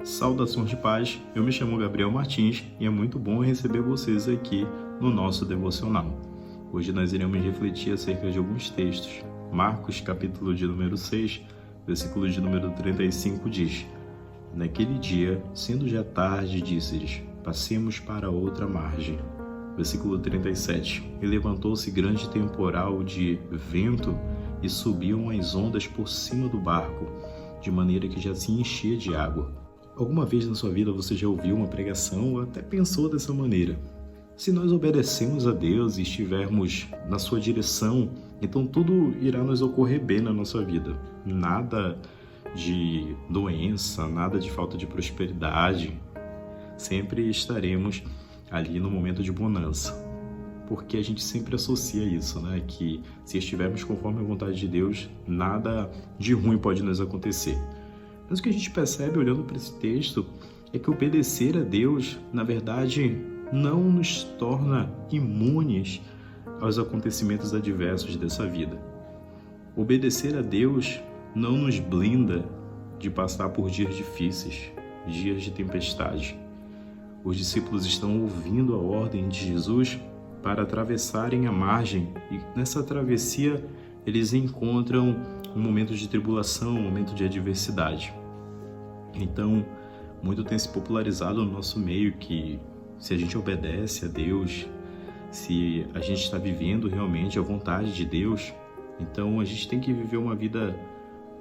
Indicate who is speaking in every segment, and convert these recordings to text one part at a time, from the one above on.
Speaker 1: Saudações de paz, eu me chamo Gabriel Martins e é muito bom receber vocês aqui no nosso devocional. Hoje nós iremos refletir acerca de alguns textos. Marcos, capítulo de número 6, versículo de número 35 diz: Naquele dia, sendo já tarde, disse-lhes: Passemos para outra margem. Versículo 37: E levantou-se grande temporal de vento e subiam as ondas por cima do barco, de maneira que já se enchia de água. Alguma vez na sua vida você já ouviu uma pregação ou até pensou dessa maneira? Se nós obedecemos a Deus e estivermos na sua direção, então tudo irá nos ocorrer bem na nossa vida. Nada de doença, nada de falta de prosperidade. Sempre estaremos ali no momento de bonança. Porque a gente sempre associa isso, né? Que se estivermos conforme a vontade de Deus, nada de ruim pode nos acontecer. Mas o que a gente percebe olhando para esse texto é que obedecer a Deus, na verdade, não nos torna imunes aos acontecimentos adversos dessa vida. Obedecer a Deus não nos blinda de passar por dias difíceis, dias de tempestade. Os discípulos estão ouvindo a ordem de Jesus para atravessarem a margem e nessa travessia eles encontram um momento de tribulação, um momento de adversidade. Então, muito tem se popularizado no nosso meio que se a gente obedece a Deus, se a gente está vivendo realmente a vontade de Deus, então a gente tem que viver uma vida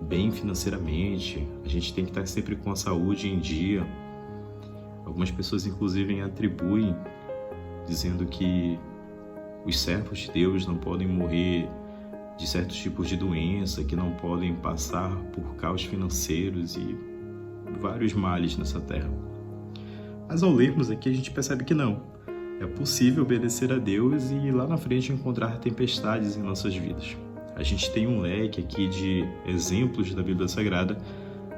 Speaker 1: bem financeiramente, a gente tem que estar sempre com a saúde em dia. Algumas pessoas, inclusive, atribuem, dizendo que os servos de Deus não podem morrer de certos tipos de doença, que não podem passar por caos financeiros e vários males nessa terra. Mas ao lermos aqui a gente percebe que não. É possível obedecer a Deus e lá na frente encontrar tempestades em nossas vidas. A gente tem um leque aqui de exemplos da Bíblia Sagrada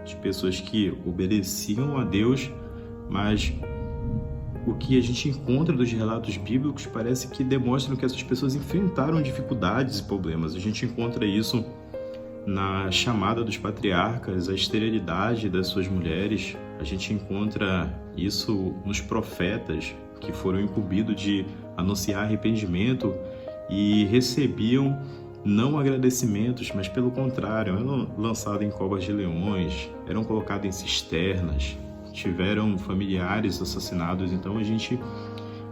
Speaker 1: de pessoas que obedeciam a Deus, mas o que a gente encontra dos relatos bíblicos parece que demonstram que essas pessoas enfrentaram dificuldades e problemas. A gente encontra isso na chamada dos patriarcas, a esterilidade das suas mulheres. A gente encontra isso nos profetas que foram incumbidos de anunciar arrependimento e recebiam não agradecimentos, mas pelo contrário, eram lançados em covas de leões, eram colocados em cisternas, tiveram familiares assassinados. Então a gente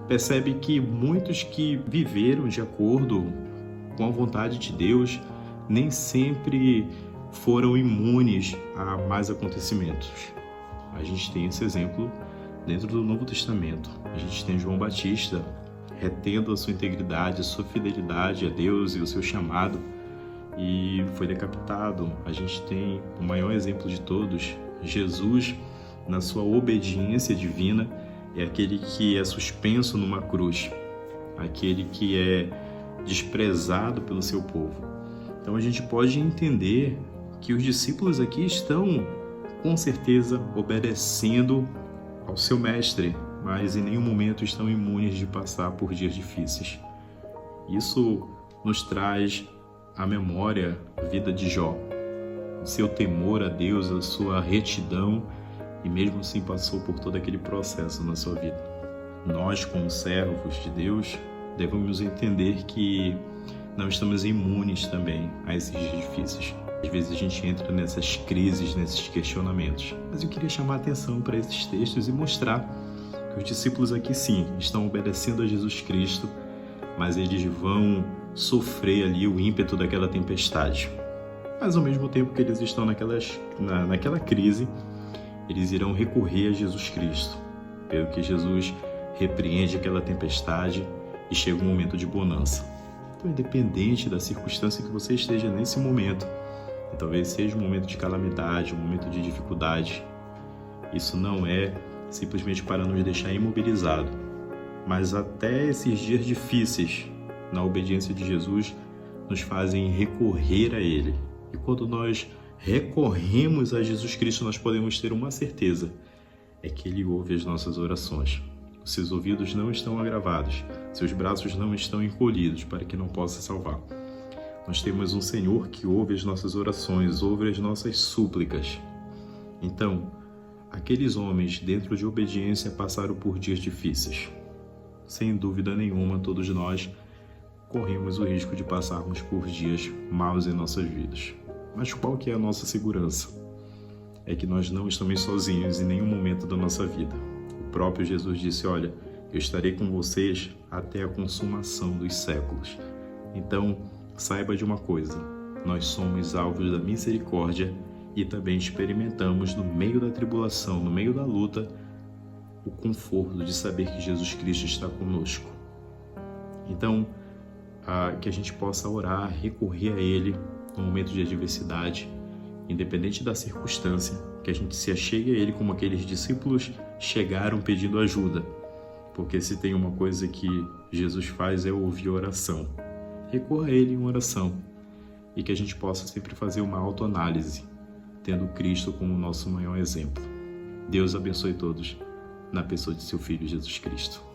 Speaker 1: percebe que muitos que viveram de acordo com a vontade de Deus nem sempre foram imunes a mais acontecimentos. A gente tem esse exemplo dentro do Novo Testamento. A gente tem João Batista retendo a sua integridade, a sua fidelidade a Deus e o seu chamado, e foi decapitado. A gente tem o maior exemplo de todos, Jesus, na sua obediência divina, é aquele que é suspenso numa cruz, aquele que é desprezado pelo seu povo. Então a gente pode entender que os discípulos aqui estão, com certeza, obedecendo ao seu mestre, mas em nenhum momento estão imunes de passar por dias difíceis. Isso nos traz à memória a vida de Jó, o seu temor a Deus, a sua retidão, e mesmo assim passou por todo aquele processo na sua vida. Nós, como servos de Deus, devemos entender que não estamos imunes também a esses dias difíceis. Às vezes a gente entra nessas crises, nesses questionamentos. Mas eu queria chamar a atenção para esses textos e mostrar que os discípulos aqui sim estão obedecendo a Jesus Cristo, mas eles vão sofrer ali o ímpeto daquela tempestade. Mas ao mesmo tempo que eles estão naquela crise, eles irão recorrer a Jesus Cristo, pelo que Jesus repreende aquela tempestade e chega um momento de bonança. Então, independente da circunstância que você esteja nesse momento, e talvez seja um momento de calamidade, um momento de dificuldade, isso não é simplesmente para nos deixar imobilizado, mas até esses dias difíceis, na obediência de Jesus, nos fazem recorrer a Ele. E quando nós recorremos a Jesus Cristo, nós podemos ter uma certeza, é que Ele ouve as nossas orações. Os seus ouvidos não estão agravados, seus braços não estão encolhidos para que não possa salvar. Nós temos um Senhor que ouve as nossas orações, ouve as nossas súplicas. Então, aqueles homens, dentro de obediência, passaram por dias difíceis. Sem dúvida nenhuma, todos nós corremos o risco de passarmos por dias maus em nossas vidas. Mas qual que é a nossa segurança? É que nós não estamos sozinhos em nenhum momento da nossa vida. O próprio Jesus disse, olha, eu estarei com vocês até a consumação dos séculos. Então, saiba de uma coisa, nós somos alvos da misericórdia e também experimentamos no meio da tribulação, no meio da luta, o conforto de saber que Jesus Cristo está conosco. Então, que a gente possa orar, recorrer a Ele no momento de adversidade, independente da circunstância, que a gente se achegue a Ele como aqueles discípulos chegaram pedindo ajuda. Porque se tem uma coisa que Jesus faz é ouvir a oração. Recorra a Ele em oração e que a gente possa sempre fazer uma autoanálise, tendo Cristo como nosso maior exemplo. Deus abençoe todos na pessoa de seu Filho Jesus Cristo.